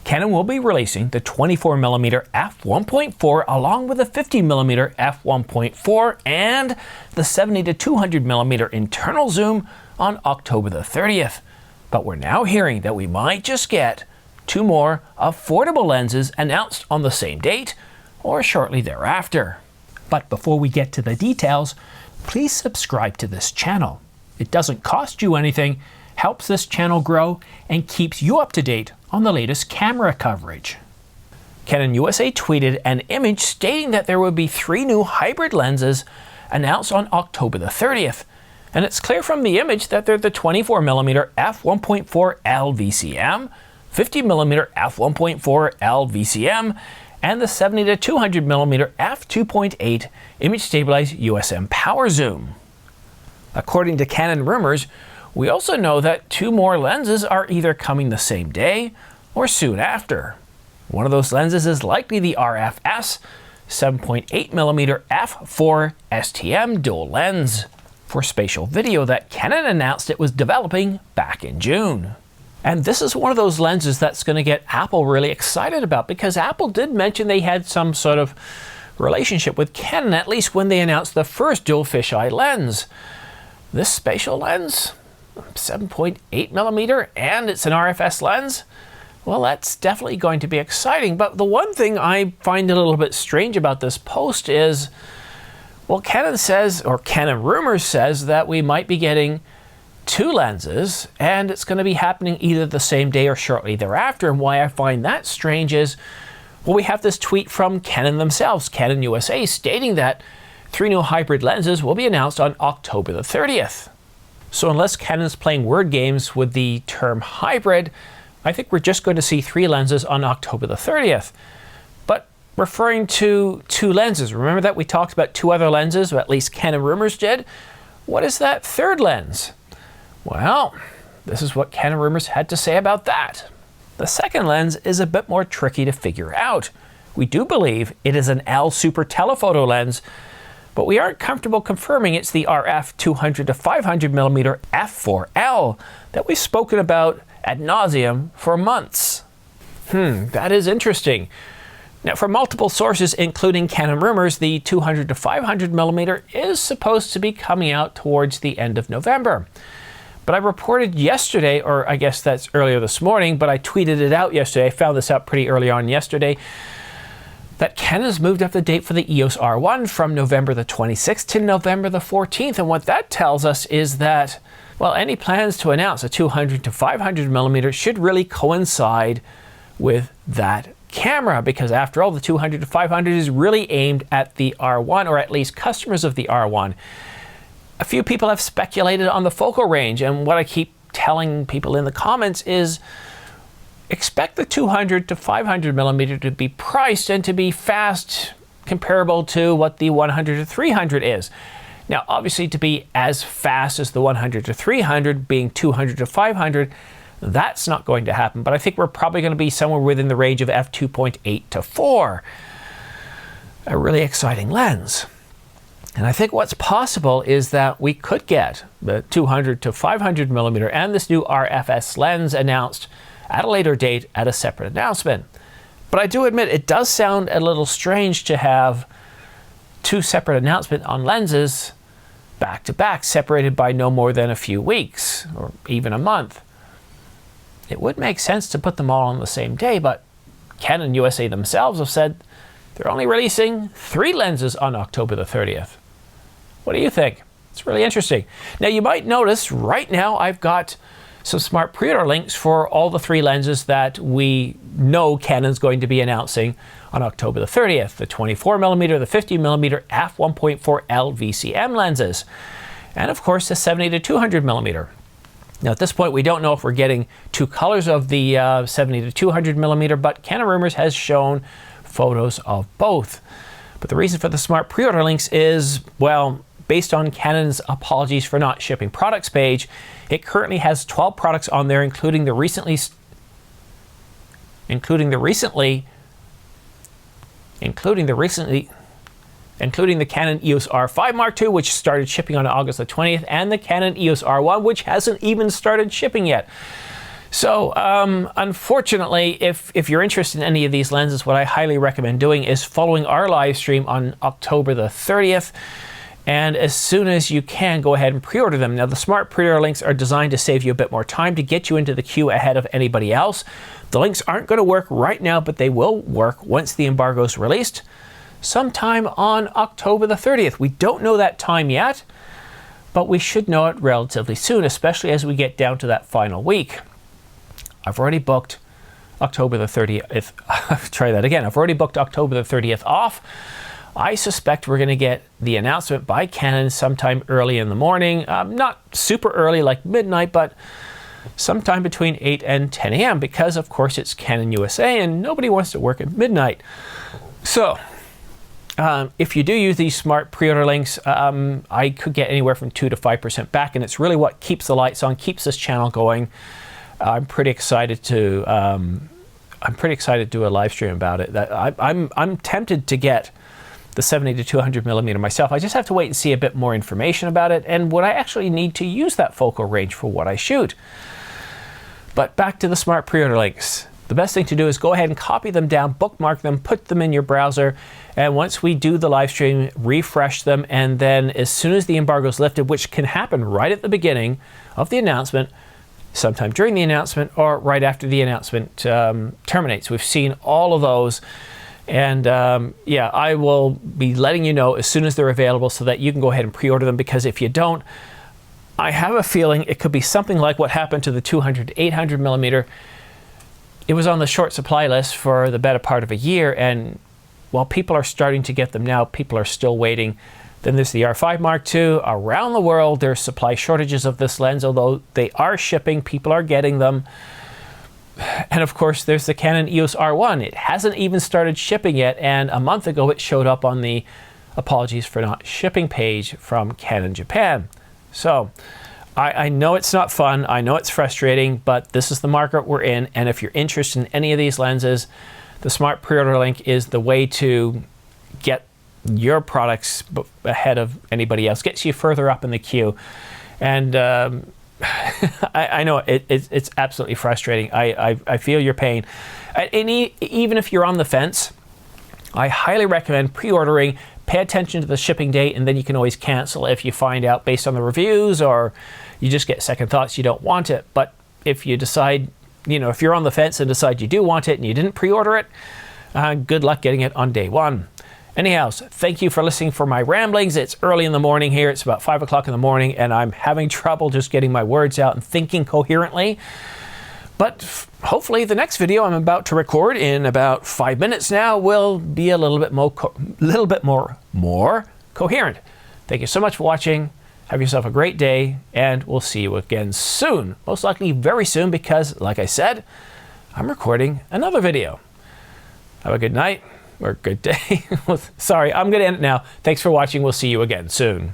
Canon will be releasing the 24mm f1.4 along with the 50mm f1.4 and the 70-200mm internal zoom on October the 30th. But we're now hearing that we might just get 2 more affordable lenses announced on the same date or shortly thereafter. But before we get to the details, please subscribe to this channel. It doesn't cost you anything, helps this channel grow, and keeps you up to date on the latest camera coverage. Canon USA tweeted an image stating that there would be 3 new hybrid lenses announced on October the 30th. And it's clear from the image that they're the 24mm f1.4 LVCM, 50mm f1.4 LVCM, and the 70-200mm f2.8 image stabilized USM power zoom. According to Canon rumors, we also know that 2 more lenses are either coming the same day or soon after. One of those lenses is likely the RFS 7.8mm f4 STM dual lens for spatial video that Canon announced it was developing back in June. And this is one of those lenses that's going to get Apple really excited about, because Apple did mention they had some sort of relationship with Canon, at least when they announced the first dual fisheye lens. This spatial lens, 7.8mm, and it's an RFS lens, well, that's definitely going to be exciting. But the one thing I find a little bit strange about this post is, well, Canon says, or Canon rumors says, that we might be getting 2 lenses, and it's going to be happening either the same day or shortly thereafter. And why I find that strange is, well, we have this tweet from Canon themselves, Canon USA, stating that 3 new hybrid lenses will be announced on October the 30th. So unless Canon's playing word games with the term hybrid, I think we're just going to see 3 lenses on October the 30th. But referring to 2 lenses, remember that we talked about 2 other lenses, or at least Canon rumors did? What is that 3rd lens? Well, this is what Canon rumors had to say about that. The 2nd lens is a bit more tricky to figure out. We do believe it is an L Super Telephoto lens, but we aren't comfortable confirming it's the RF 200-500mm f4L that we've spoken about ad nauseum for months. That is interesting. Now, from multiple sources, including Canon rumors, the 200-500mm is supposed to be coming out towards the end of November. But I reported yesterday, or I guess that's earlier this morning, but I tweeted it out yesterday. I found this out pretty early on yesterday, that Canon's moved up the date for the EOS R1 from November the 26th to November the 14th. And what that tells us is that, well, any plans to announce a 200-500mm should really coincide with that camera, because after all, the 200-500 is really aimed at the R1, or at least customers of the R1. A few people have speculated on the focal range, and what I keep telling people in the comments is expect the 200-500mm to be priced and to be fast, comparable to what the 100-300 is. Now, obviously, to be as fast as the 100-300, being 200-500, that's not going to happen. But I think we're probably going to be somewhere within the range of f2.8 to 4. A really exciting lens. And I think what's possible is that we could get the 200-500mm and this new RFS lens announced at a later date at a separate announcement. But I do admit it does sound a little strange to have 2 separate announcements on lenses back to back, separated by no more than a few weeks or even a month. It would make sense to put them all on the same day, but Canon USA themselves have said they're only releasing 3 lenses on October the 30th. What do you think? It's really interesting. Now, you might notice right now I've got some smart pre-order links for all the 3 lenses that we know Canon's going to be announcing on October the 30th. The 24mm, the 50mm f1.4 LVCM lenses, and of course the 70-200mm. Now, at this point, we don't know if we're getting 2 colors of the 70-200mm, but Canon rumors has shown photos of both. But the reason for the smart pre-order links is, well, based on Canon's apologies for not shipping products page, it currently has 12 products on there, including the Canon EOS R5 Mark II, which started shipping on August the 20th, and the Canon EOS R1, which hasn't even started shipping yet. So unfortunately, if you're interested in any of these lenses, what I highly recommend doing is following our live stream on October the 30th. And as soon as you can, go ahead and pre-order them. Now, the smart pre-order links are designed to save you a bit more time to get you into the queue ahead of anybody else. The links aren't going to work right now, but they will work once the embargo is released, sometime on October the 30th. We don't know that time yet, but we should know it relatively soon, especially as we get down to that final week. I've already booked October the 30th. Try that again. I've already booked October the 30th off. I suspect we're going to get the announcement by Canon sometime early in the morning. Not super early like midnight, but sometime between 8 and 10 a.m. because, of course, it's Canon USA and nobody wants to work at midnight. So if you do use these smart pre-order links, I could get anywhere from 2 to 5% back, and it's really what keeps the lights on, keeps this channel going. I'm pretty excited to do a live stream about it. I'm tempted to get the 70 to 200 millimeter myself. I just have to wait and see a bit more information about it and would I actually need to use that focal range for what I shoot. But back to the smart pre-order links. The best thing to do is go ahead and copy them down, bookmark them, put them in your browser, and once we do the live stream, refresh them, and then as soon as the embargo is lifted, which can happen right at the beginning of the announcement, sometime during the announcement, or right after the announcement terminates. We've seen all of those. And yeah, I will be letting you know as soon as they're available so that you can go ahead and pre-order them, because if you don't, I have a feeling it could be something like what happened to the 200 to 800 millimeter. It was on the short supply list for the better part of a year, and while people are starting to get them now, people are still waiting. Then there's the R5 Mark II. Around the world, there's supply shortages of this lens, although they are shipping, people are getting them. And of course, there's the Canon EOS R1. It hasn't even started shipping yet, and a month ago it showed up on the apologies for not shipping page from Canon Japan. So I know it's not fun, I know it's frustrating, but this is the market we're in, and if you're interested in any of these lenses, the smart pre-order link is the way to get your products ahead of anybody else, gets you further up in the queue. And I know it's absolutely frustrating. I feel your pain. And even if you're on the fence, I highly recommend pre-ordering. Pay attention to the shipping date, and then you can always cancel if you find out based on the reviews, or you just get second thoughts, you don't want it. But if you decide, if you're on the fence and decide you do want it and you didn't pre-order it, good luck getting it on day one. Anyhow, thank you for listening for my ramblings. It's early in the morning here. It's about 5 o'clock in the morning, and I'm having trouble just getting my words out and thinking coherently. But hopefully the next video I'm about to record in about 5 minutes now will be a little bit more coherent. Thank you so much for watching. Have yourself a great day, and we'll see you again soon. Most likely very soon, because like I said, I'm recording another video. Have a good night. Or good day. Sorry, I'm going to end it now. Thanks for watching. We'll see you again soon.